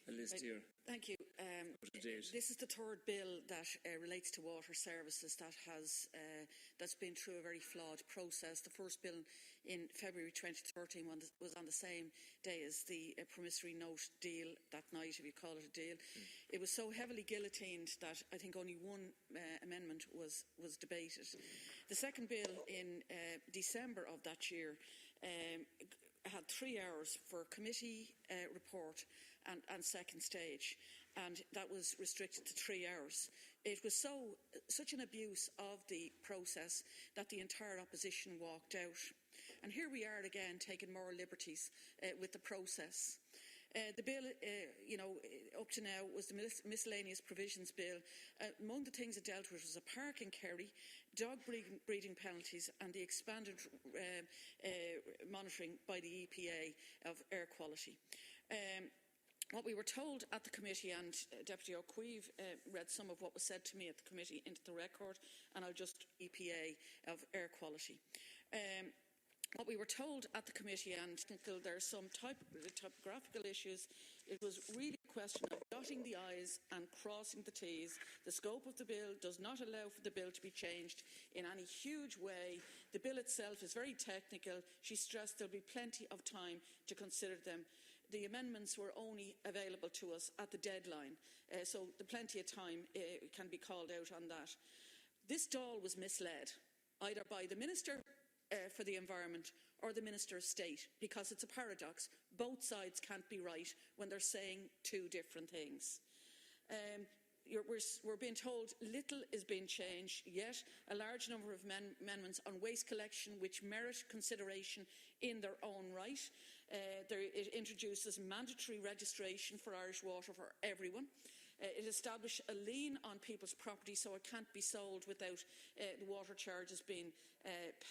at a list here. Thank you. This is the third bill that relates to water services that's been through a very flawed process. The first bill in February 2013 was on the same day as the promissory note deal that night, if you call it a deal. It was so heavily guillotined that I think only one amendment was debated. The second bill in December of that year had 3 hours for committee report and second stage, and that was restricted to 3 hours. It was such an abuse of the process that the entire opposition walked out. And here we are again taking more liberties with the process. The bill, up to now was the miscellaneous provisions bill. Among the things it dealt with was a park in Kerry, dog breeding penalties and the expanded monitoring by the EPA of air quality. What we were told at the committee, and Deputy O'Queeve read some of what was said to me at the committee into the record, and I'll just EPA of air quality. What we were told at the committee, and there are some typographical issues, it was really a question of dotting the I's and crossing the T's. The scope of the bill does not allow for the bill to be changed in any huge way. The bill itself is very technical. She stressed there will be plenty of time to consider them. The amendments were only available to us at the deadline, so plenty of time can be called out on that. This Dáil was misled, either by the Minister for the Environment or the Minister of State, because it's a paradox. Both sides can't be right when they're saying two different things. We're being told little is being changed, yet a large number of amendments on waste collection which merit consideration in their own right. It introduces mandatory registration for Irish Water for everyone. It established a lien on people's property so it can't be sold without the water charges being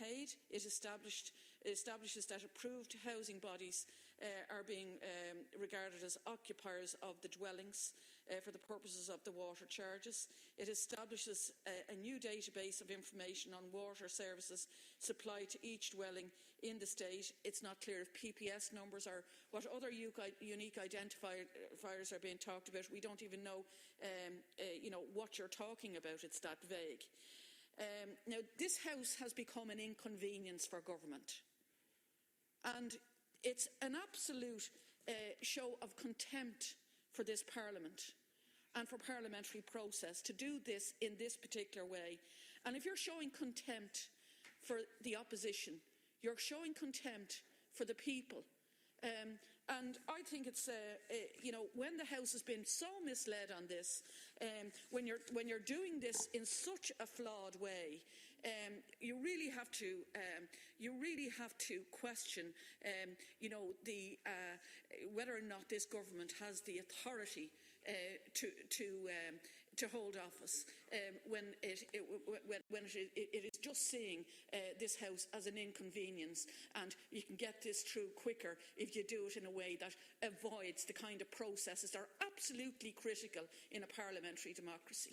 paid. It establishes that approved housing bodies are being regarded as occupiers of the dwellings for the purposes of the water charges. It establishes a new database of information on water services supplied to each dwelling in the state. It's not clear if PPS numbers or what other unique identifiers are being talked about. We don't even know what you're talking about. It's that vague. Now, this House has become an inconvenience for government, and it's an absolute show of contempt for this Parliament and for parliamentary process to do this in this particular way. And if you're showing contempt for the opposition, you're showing contempt for the people. And I think it's, when the House has been so misled on this, when you're doing this in such a flawed way, you really have to question, whether or not this government has the authority to hold office when it is just seeing this House as an inconvenience, and you can get this through quicker if you do it in a way that avoids the kind of processes that are absolutely critical in a parliamentary democracy.